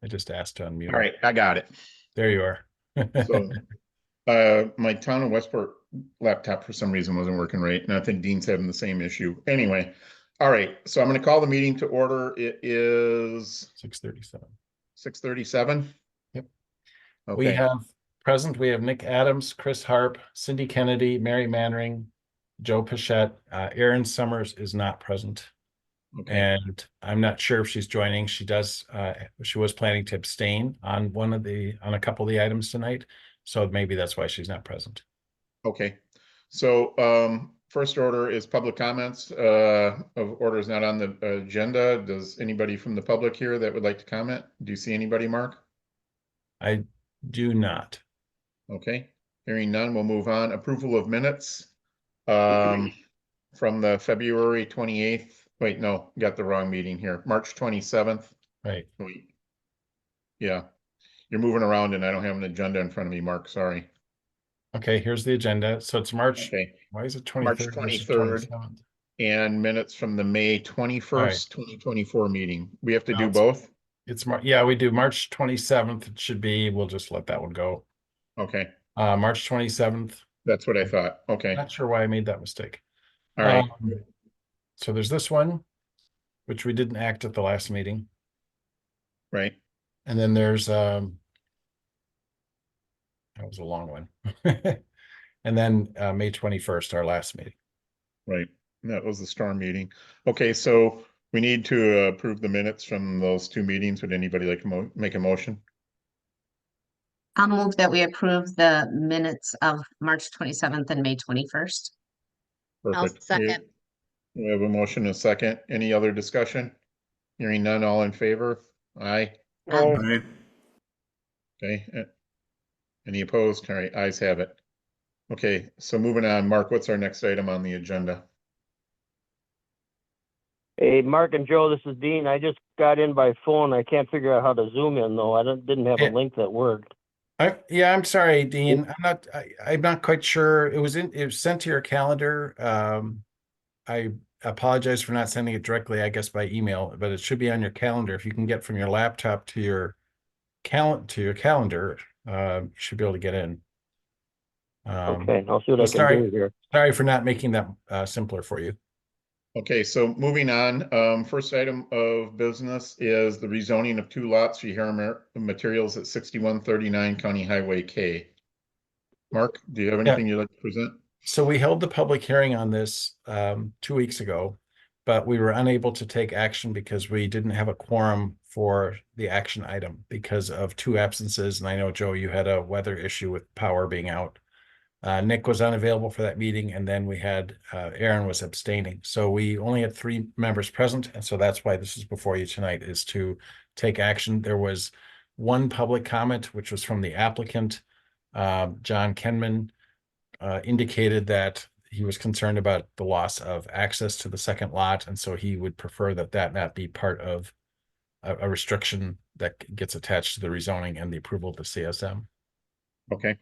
I just asked to unmute. All right, I got it. There you are. So, my town of Westport laptop for some reason wasn't working right, and I think Dean's having the same issue. Anyway, all right, so I'm gonna call the meeting to order. It is 6:37. 6:37. Yep. We Okay, have present, we have Nick Adams, Chris Harp, Cindy Kennedy, Mary Mannering, Joe Pichette. Erin Summers is not present. okay, And I'm not sure if she's joining. She was planning to abstain on on a couple of the items tonight. So maybe that's why she's not present. okay. So, first order is public comments. Of orders not on the agenda. Does anybody from the public here that would like to comment? Do you see anybody, Mark? I do not. Okay, hearing none, we'll move on. Approval of minutes. Um, from the February 28th. Wait, no, got the wrong meeting here. March 27th. Right. Wait. Yeah, you're moving around and I don't have an agenda in front of me, Mark. Sorry. Okay, here's the agenda. So it's March. Okay, Why is it March 23rd versus 23rd 27th? and minutes from the May All right. 21st, 2024 meeting. We have to Now do both? it's yeah, we do March 27th. It should be, we'll just let that one go. Okay, March 27th. that's what I thought. Okay, Not sure why I made that mistake. all right, So there's this one, which we didn't act at the last meeting. right. And then there's that was a long one. And then May 21st, our last meeting. Right. That was the storm meeting. Okay, so we need to approve the minutes from those two meetings. Would anybody like to make a motion? I'll move that we approve the minutes of March 27th and May 21st. I'll Perfect. second. We have a motion and a second. Any other discussion? Hearing none, all in favor? Aye. Aye. Okay. Any opposed? All right, ayes have it. Okay, so moving on, Mark, what's our next item on the agenda? Hey, Mark and Joe, this is Dean. I just got in by phone. I can't figure out how to zoom in though. I didn't have a Yeah. link that worked. I'm sorry, Dean. I'm not quite sure. It was sent to your calendar. I apologize for not sending it directly, I guess, by email, but it should be on your calendar. If you can get from your laptop to your calendar, you should be able to get in. Okay, I'll see what I can sorry, do here. sorry for not making that simpler for you. Okay, so moving on, first item of business is the rezoning of two lots for Hera Materials at 6139 County Highway K. Mark, do you have anything you'd like to present? So we held the public hearing on this 2 weeks ago, but we were unable to take action because we didn't have a quorum for the action item because of two absences. And I know, Joe, you had a weather issue with power being out. Nick was unavailable for that meeting, and then we had Aaron was abstaining. So we only had 3 members present, and so that's why this is before you tonight, is to take action. There was one public comment, which was from the applicant. John Kenman indicated that he was concerned about the loss of access to the second lot, and so he would prefer that that not be part of a restriction that gets attached to the rezoning and the approval of the CSM. Okay.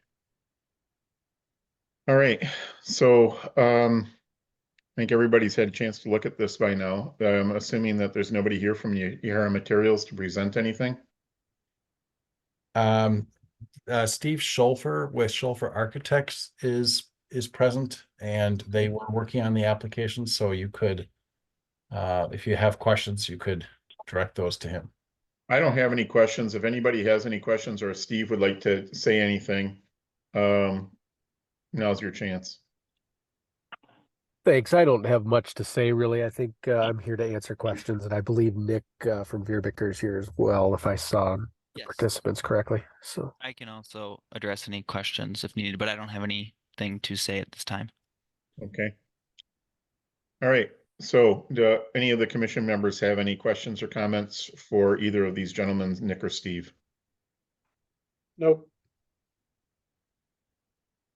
All right, so I think everybody's had a chance to look at this by now. I'm assuming that there's nobody here from Hera Materials to present anything. Steve Schulfer with Schulfer Architects is present, and they were working on the application. So you could, if you have questions, you could direct those to him. I don't have any questions. If anybody has any questions or Steve would like to say anything, now's your chance. Thanks. I don't have much to say, really. I think I'm here to answer questions, and I believe Nick from Veerbicker is here as well, if I saw Yes. participants correctly. So I can also address any questions if needed, but I don't have anything to say at this time. Okay. All right. So do any of the commission members have any questions or comments for either of these gentlemen, Nick or Steve? Nope.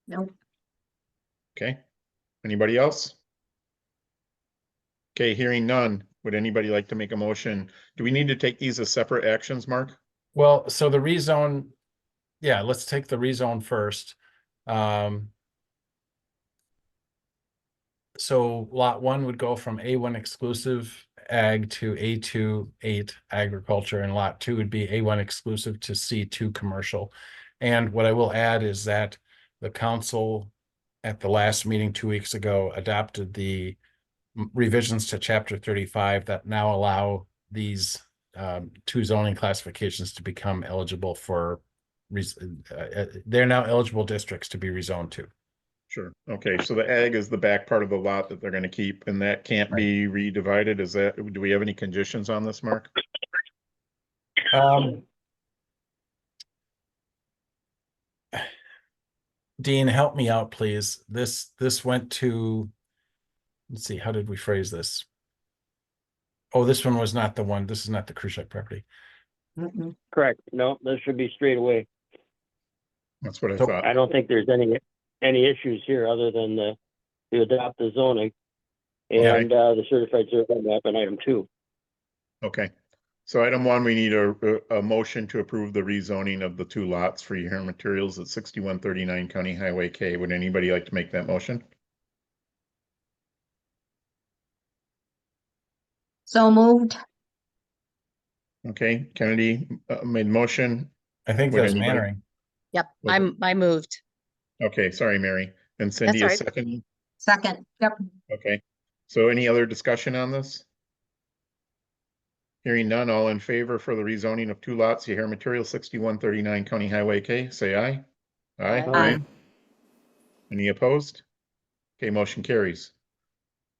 Nope. Okay. Anybody else? Okay, hearing none. Would anybody like to make a motion? Do we need to take these as separate actions, Mark? Well, so the rezone, yeah, let's take the rezone first. So lot 1 would go from A1 exclusive ag to A2 8 agriculture, and lot 2 would be A1 exclusive to C2 commercial. And what I will add is that the council at the last meeting 2 weeks ago adopted the revisions to chapter 35 that now allow these two zoning classifications to become eligible for they're now eligible districts to be rezoned to. Sure. Okay, so the ag is the back part of the lot that they're gonna keep, and that can't be redivided. Is that, do we have any conditions on this, Mark? Dean, help me out, please. This went to, let's see, how did we phrase this? Oh, this one was not the one. This is not the Khrushchev property. Mm-mm. Correct. No, this should be straight away. That's what I So- thought. I don't think there's any issues here other than to adopt the zoning and the certified survey map in item 2. Okay. So item 1, we need a motion to approve the rezoning of the 2 lots for your materials at 6139 County Highway K. Would anybody like to make that motion? So moved. Okay, Kennedy made motion. I think Would that was anybody- Mannering. Yep, Was I moved. Okay, sorry, Mary. And Cindy That's is all right. second. Second. Yep. Okay, so any other discussion on this? Hearing none, all in favor for the rezoning of 2 lots, you hear material 6139 County Highway K, say aye. Aye. Aye. Any opposed? Okay, motion carries.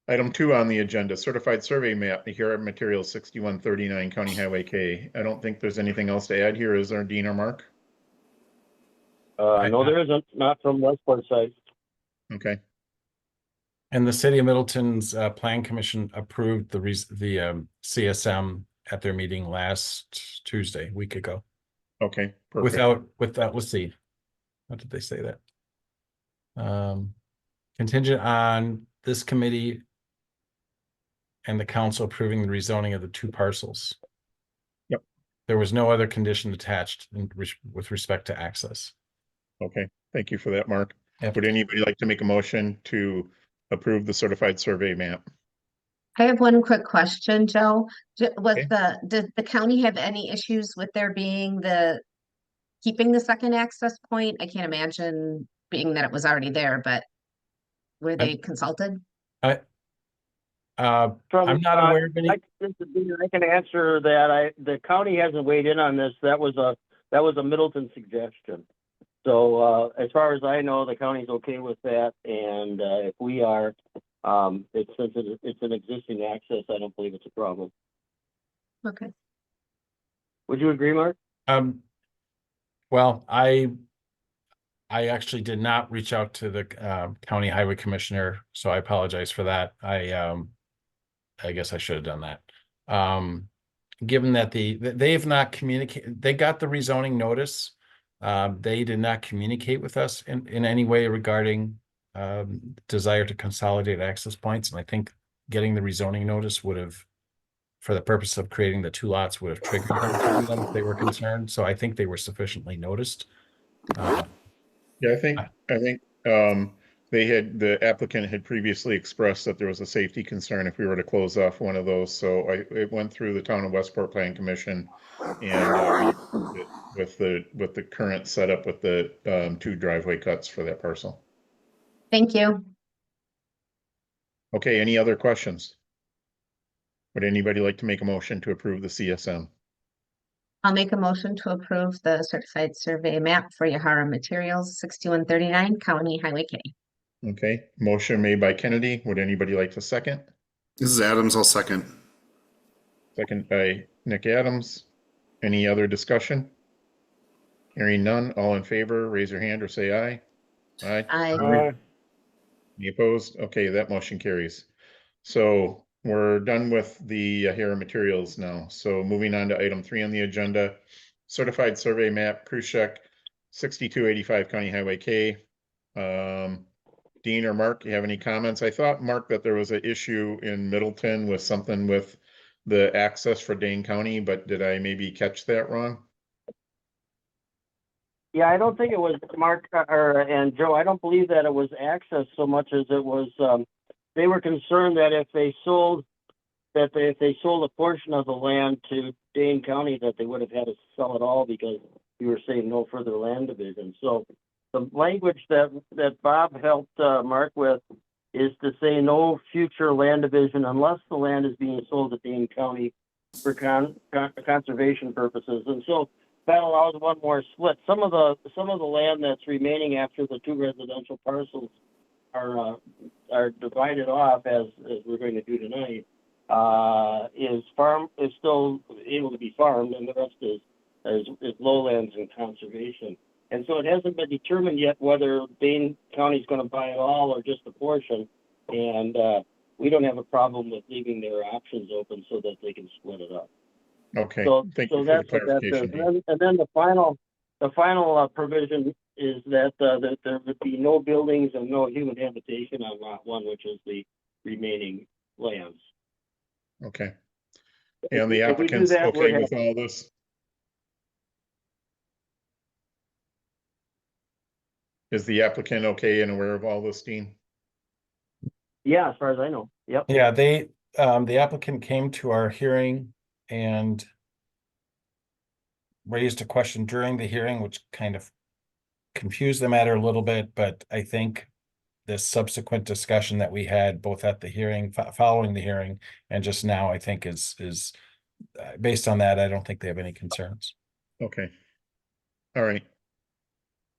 Item 2 on the agenda, certified survey map, here are materials 6139 County Highway K. I don't think there's anything else to add here, is there, Dean or Mark? No, there isn't, not from Westport side. Okay, And the city of Middleton's plan commission approved the CSM at their meeting last Tuesday, a week ago. okay, perfect. Without, let's see, how did they say that? Contingent on this committee and the council approving the rezoning of the 2 parcels. Yep. There was no other condition attached with respect to access. Okay, thank you for that, Mark. Yep. Would anybody like to make a motion to approve the certified survey map? I have one quick question, Joe. Okay. Did the county have any issues with there being keeping the second access point? I can't imagine being that it was already there, but were they consulted? I'm not aware of any. I can answer that. The county hasn't weighed in on this. That was a Middleton suggestion. So as far as I know, the county's okay with that, and if we are, since it's an existing access, I don't believe it's a problem. Okay. Would you agree, Mark? Well, I actually did not reach out to the county highway commissioner, so I apologize for that. I guess I should have done that. Given that they have not communicated, they got the rezoning notice. They did not communicate with us in any way regarding desire to consolidate access points. And I think getting the rezoning notice would have, for the purpose of creating the 2 lots, would have triggered them to do them if they were concerned. So I think they were sufficiently noticed. Yeah, I think the applicant had previously expressed that there was a safety concern if we were to close off one of those. So it went through the town of Westport Plan Commission, and we with the current setup with the 2 driveway cuts for that parcel. Thank you. Okay, any other questions? Would anybody like to make a motion to approve the CSM? I'll make a motion to approve the certified survey map for Yahara Materials, 6139 County Highway K. Okay, motion made by Kennedy. Would anybody like to second? This is Adams, I'll second. Second by Nick Adams. Any other discussion? Hearing none, all in favor, raise your hand or say aye. Aye. I Any opposed? Okay, that motion carries. So we're done with the Hera materials now. So moving on to item 3 on the agenda, certified survey map, Khrushchev, 6285 County Highway K. Dean or Mark, you have any comments? I thought, Mark, that there was an issue in Middleton with something with the access for Dane County, but did I maybe catch that wrong? Yeah, I don't think it was Mark and Joe. I don't believe that it was access so much as it was, they were concerned that if they sold that if they sold a portion of the land to Dane County, that they would have had to sell it all because you were saying no further land division. So the language that Bob helped Mark with is to say no future land division unless the land is being sold to Dane County for conservation purposes. And so that allows one more split. Some of the land that's remaining after the two residential parcels are divided off as we're going to do tonight, is still able to be farmed, and the rest is lowlands and conservation. And so it hasn't been determined yet whether Dane County is going to buy it all or just a portion. And we don't have a problem with leaving their options open so that they can split it up. Okay, So, thank so you for the that's what that says. clarification. And then the final provision is that there would be no buildings and no human habitation on lot 1, which is the remaining lands. Okay. And the If we do applicant's that, we're okay with happy. all this? Is the applicant okay and aware of all this, Dean? Yeah, as far as I know. Yep. Yeah, the applicant came to our hearing and raised a question during the hearing, which kind of confused the matter a little bit, but I think this subsequent discussion that we had both at the hearing, following the hearing, and just now, I think is based on that, I don't think they have any concerns. Okay. All right.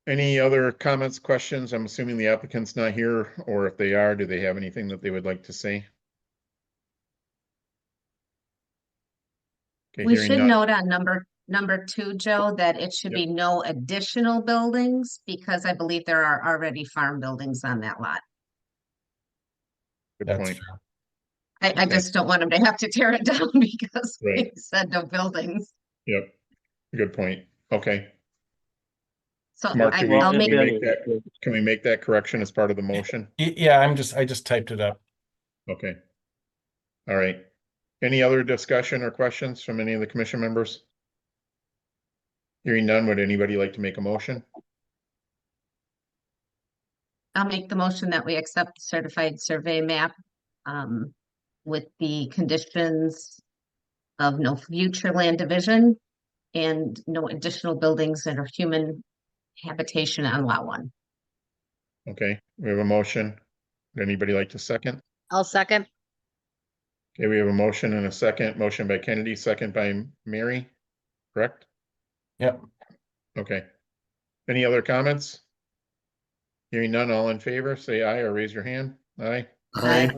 Any other comments, questions? I'm assuming the applicant's not here, or if they are, do they have anything that they would like to say? Okay, We hearing should none. note on number 2, Joe, that it should Yep. be no additional buildings because I believe there are already farm buildings on that lot. Good That's point. fair. I Okay. just don't want them to have to tear it down because we Right. said no buildings. Yep. Good point. Okay. So Mark, do we, I'll can make, we make that, can we make that correction as part of the motion? Yeah, I just typed it up. Okay. All right. Any other discussion or questions from any of the commission members? Hearing none, would anybody like to make a motion? I'll make the motion that we accept the certified survey map with the conditions of no future land division and no additional buildings that are human habitation on lot 1. Okay, we have a motion. Would anybody like to second? I'll second. Okay, we have a motion and a second. Motion by Kennedy, second by Mary, correct? Yep. Okay. Any other comments? Hearing none, all in favor, say aye or raise your hand. Aye. Aye.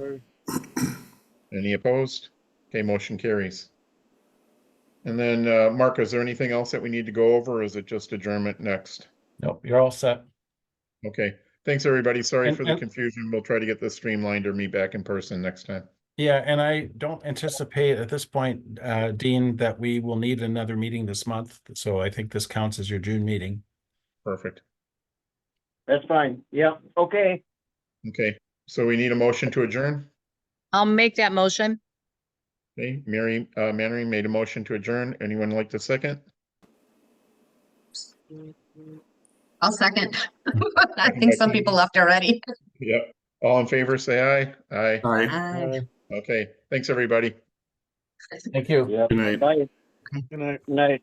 Any opposed? Okay, motion carries. And then, Mark, is there anything else that we need to go over, or is it just adjournment next? Nope, you're all set. Okay, thanks, everybody. Sorry And- for the and- confusion. We'll try to get this streamlined or meet back in person next time. Yeah, and I don't anticipate at this point, Dean, that we will need another meeting this month. So I think this counts as your June meeting. Perfect. That's fine. Yeah. Okay. Okay, so we need a motion to adjourn. I'll make that motion. Okay, Mary, Mannering made a motion to adjourn. Anyone like to second? I'll second. I think some people left already. Yep. All in favor, say aye. Aye. Aye. Aye. Okay, thanks, everybody. Thank you. Yeah. Good night. Bye. Good night. Night.